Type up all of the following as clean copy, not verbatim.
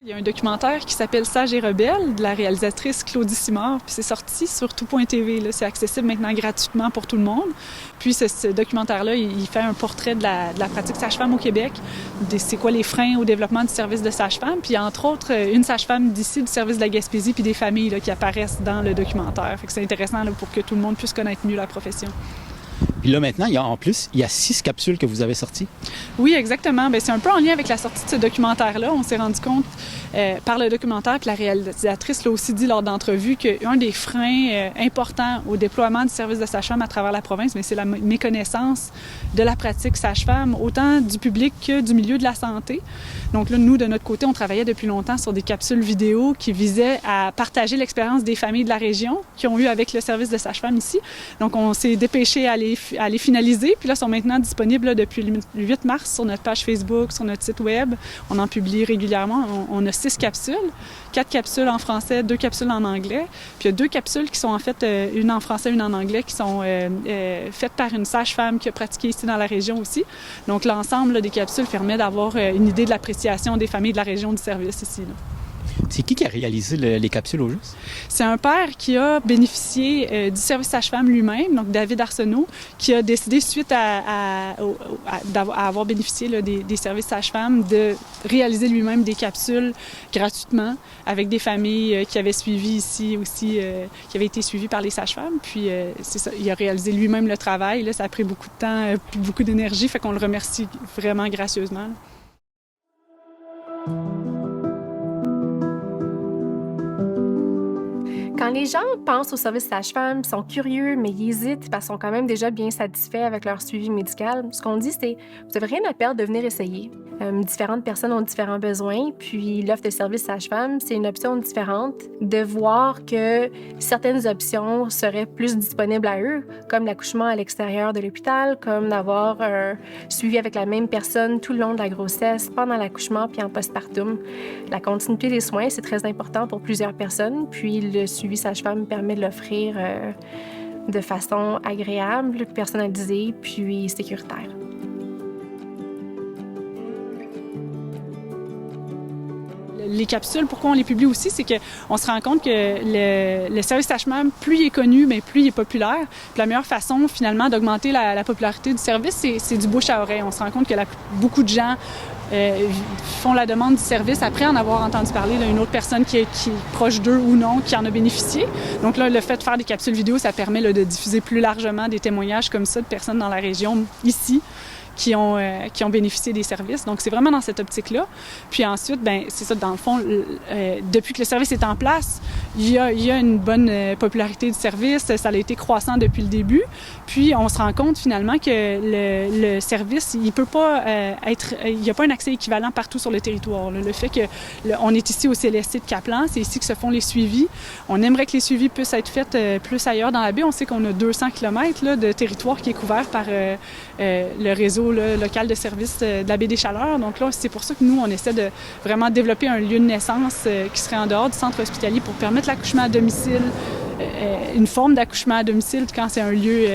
Il y a un documentaire qui s'appelle Sage et rebelle de la réalisatrice Claudie Simard, puis c'est sorti sur tout.tv. C'est accessible maintenant gratuitement pour tout le monde. Puis ce documentaire-là, il fait un portrait de la pratique sage-femme au Québec, c'est quoi les freins au développement du service de sage-femme, puis entre autres, une sage-femme d'ici du service de la Gaspésie, puis des familles là, qui apparaissent dans le documentaire. Fait que c'est intéressant là, pour que tout le monde puisse connaître mieux la profession. Puis là, maintenant, il y a 6 capsules que vous avez sorties. Oui, exactement. Bien, c'est un peu en lien avec la sortie de ce documentaire-là. On s'est rendu compte par le documentaire, puis la réalisatrice l'a aussi dit lors d'entrevues, qu'un des freins importants au déploiement du service de sage-femme à travers la province, mais c'est la méconnaissance de la pratique sage-femme, autant du public que du milieu de la santé. Donc là, nous, de notre côté, on travaillait depuis longtemps sur des capsules vidéo qui visaient à partager l'expérience des familles de la région qui ont eu avec le service de sage-femme ici. Donc, on s'est dépêché à les finaliser. Puis là, ils sont maintenant disponibles là, depuis le 8 mars sur notre page Facebook, sur notre site web. On en publie régulièrement. On a 6 capsules, 4 capsules en français, 2 capsules en anglais. Puis il y a 2 capsules qui sont en fait, une en français, une en anglais, qui sont faites par une sage-femme qui a pratiqué ici dans la région aussi. Donc l'ensemble là, des capsules permet d'avoir une idée de l'appréciation des familles de la région du service ici. Là. C'est qui a réalisé les capsules au juste? C'est un père qui a bénéficié du service sage-femme lui-même, donc David Arsenault, qui a décidé, suite à avoir bénéficié là, des services sage-femme, de réaliser lui-même des capsules gratuitement avec des familles qui avaient suivi ici aussi, qui avaient été suivies par les sages-femmes. Puis c'est ça, il a réalisé lui-même le travail. Là, ça a pris beaucoup de temps, beaucoup d'énergie, fait qu'on le remercie vraiment gracieusement. Quand les gens pensent au service sage-femme, ils sont curieux, mais ils hésitent parce qu'ils sont quand même déjà bien satisfaits avec leur suivi médical. Ce qu'on dit, c'est « vous n'avez rien à perdre de venir essayer ». Différentes personnes ont différents besoins, puis l'offre de service sage-femme, c'est une option différente de voir que certaines options seraient plus disponibles à eux, comme l'accouchement à l'extérieur de l'hôpital, comme d'avoir un suivi avec la même personne tout le long de la grossesse, pendant l'accouchement, puis en postpartum. La continuité des soins, c'est très important pour plusieurs personnes, puis le suivi sage-femme permet de l'offrir de façon agréable, personnalisée, puis sécuritaire. Les capsules, pourquoi on les publie aussi, c'est qu'on se rend compte que le service sage-femme, plus il est connu, bien, plus il est populaire. Puis la meilleure façon, finalement, d'augmenter la popularité du service, c'est du bouche à oreille. On se rend compte que beaucoup de gens font la demande du service après en avoir entendu parler d'une autre personne qui est proche d'eux ou non, qui en a bénéficié. Donc là, le fait de faire des capsules vidéo, ça permet là, de diffuser plus largement des témoignages comme ça de personnes dans la région, ici, qui ont bénéficié des services. Donc, c'est vraiment dans cette optique-là. Puis ensuite, bien, c'est ça, dans le fond, depuis que le service est en place, il y a une bonne popularité du service. Ça a été croissant depuis le début. Puis, on se rend compte finalement que le service, il peut pas il n'y a pas un accès équivalent partout sur le territoire. Là. Le fait qu'on est ici au CLSC de Caplan, c'est ici que se font les suivis. On aimerait que les suivis puissent être faits plus ailleurs dans la baie. On sait qu'on a 200 km là, de territoire qui est couvert par le réseau local de service de la baie des Chaleurs. Donc là, c'est pour ça que nous, on essaie de vraiment développer un lieu de naissance qui serait en dehors du centre hospitalier pour permettre l'accouchement à domicile, une forme d'accouchement à domicile quand c'est un lieu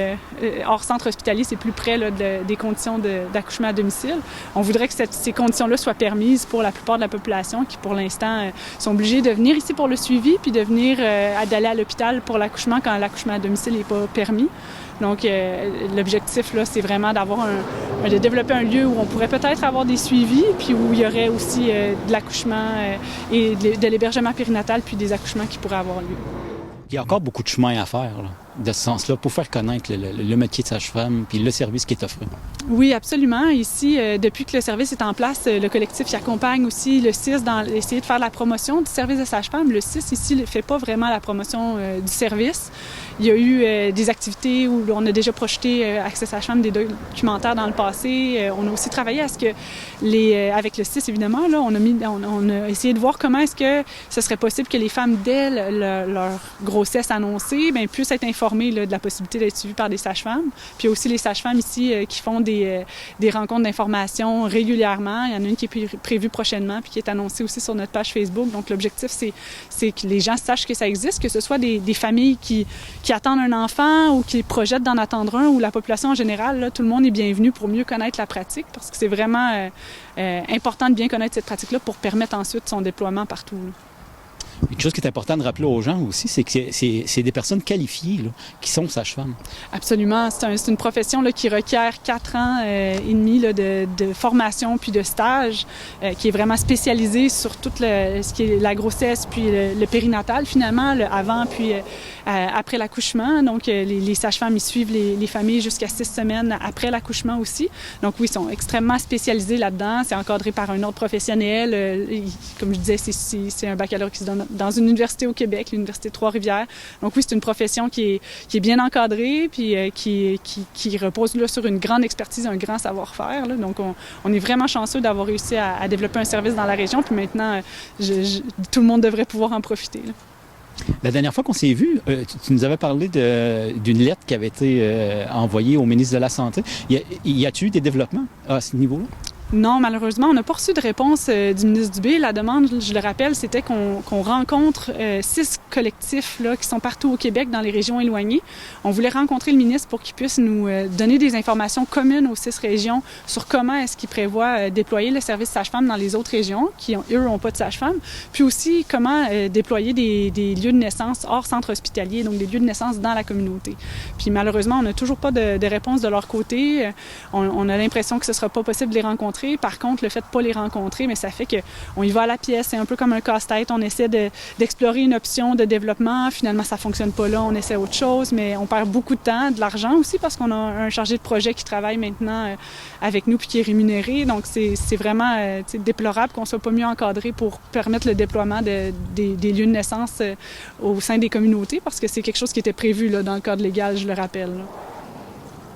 hors centre hospitalier, c'est plus près là, des conditions d'accouchement à domicile. On voudrait que ces conditions-là soient permises pour la plupart de la population qui, pour l'instant, sont obligés de venir ici pour le suivi puis d'aller à l'hôpital pour l'accouchement quand l'accouchement à domicile n'est pas permis. Donc, l'objectif, là, c'est vraiment de développer un lieu où on pourrait peut-être avoir des suivis, puis où il y aurait aussi de l'accouchement et de l'hébergement périnatal, puis des accouchements qui pourraient avoir lieu. Il y a encore beaucoup de chemin à faire, là, de ce sens-là, pour faire connaître le métier de sage-femme puis le service qui est offert. Oui, absolument. Ici, depuis que le service est en place, le collectif qui accompagne aussi le CIS dans essayer de faire la promotion du service de sage-femme. Le CIS, ici, ne fait pas vraiment la promotion du service. Il y a eu des activités où on a déjà projeté Accès Sage-Femme des documentaires dans le passé. On a aussi travaillé à ce que avec le CIS, évidemment, là, on a essayé de voir comment est-ce que ce serait possible que les femmes, dès leur grossesse annoncée, bien, puissent être informées là, de la possibilité d'être suivies par des sages-femmes. Puis il y a aussi les sages-femmes ici qui font des rencontres d'information régulièrement. Il y en a une qui est prévue prochainement puis qui est annoncée aussi sur notre page Facebook. Donc l'objectif, c'est que les gens sachent que ça existe, que ce soit des familles qui attendent un enfant ou qui projettent d'en attendre un, ou la population en général, là, tout le monde est bienvenu pour mieux connaître la pratique, parce que c'est vraiment important de bien connaître cette pratique-là pour permettre ensuite son déploiement partout, là. Une chose qui est importante de rappeler aux gens aussi, c'est que c'est des personnes qualifiées là, qui sont sages-femmes. Absolument. C'est une profession là, qui requiert 4 ans et demi là, de formation puis de stage, qui est vraiment spécialisée sur tout ce qui est la grossesse puis le périnatal, finalement, le avant puis après l'accouchement. Donc, les sages-femmes, ils suivent les familles jusqu'à 6 semaines après l'accouchement aussi. Donc, oui, ils sont extrêmement spécialisés là-dedans. C'est encadré par un autre professionnel. Comme je disais, c'est un baccalauréat qui se donne dans une université au Québec, l'Université de Trois-Rivières. Donc oui, c'est une profession qui est bien encadrée puis qui repose là, sur une grande expertise, un grand savoir-faire, là. Donc on est vraiment chanceux d'avoir réussi à développer un service dans la région. Puis maintenant, tout le monde devrait pouvoir en profiter, là. La dernière fois qu'on s'est vu, tu nous avais parlé d'une lettre qui avait été envoyée au ministre de la Santé. Y a-t-il eu des développements à ce niveau-là? Non, malheureusement, on n'a pas reçu de réponse du ministre Dubé. La demande, je le rappelle, c'était qu'on rencontre 6 collectifs là, qui sont partout au Québec, dans les régions éloignées. On voulait rencontrer le ministre pour qu'il puisse nous donner des informations communes aux 6 régions sur comment est-ce qu'il prévoit déployer le service sage-femme dans les autres régions, qui, eux, n'ont pas de sage-femme, puis aussi comment déployer des lieux de naissance hors centre hospitalier, donc des lieux de naissance dans la communauté. Puis malheureusement, on n'a toujours pas de réponse de leur côté. On a l'impression que ce ne sera pas possible de les rencontrer. Par contre, le fait de ne pas les rencontrer, mais ça fait qu'on y va à la pièce. C'est un peu comme un casse-tête. On essaie d'explorer une option de développement. Finalement, ça ne fonctionne pas là. On essaie autre chose, mais on perd beaucoup de temps, de l'argent aussi, parce qu'on a un chargé de projet qui travaille maintenant avec nous puis qui est rémunéré. Donc, c'est vraiment déplorable qu'on ne soit pas mieux encadré pour permettre le déploiement des lieux de naissance au sein des communautés, parce que c'est quelque chose qui était prévu là, dans le cadre légal, je le rappelle, là.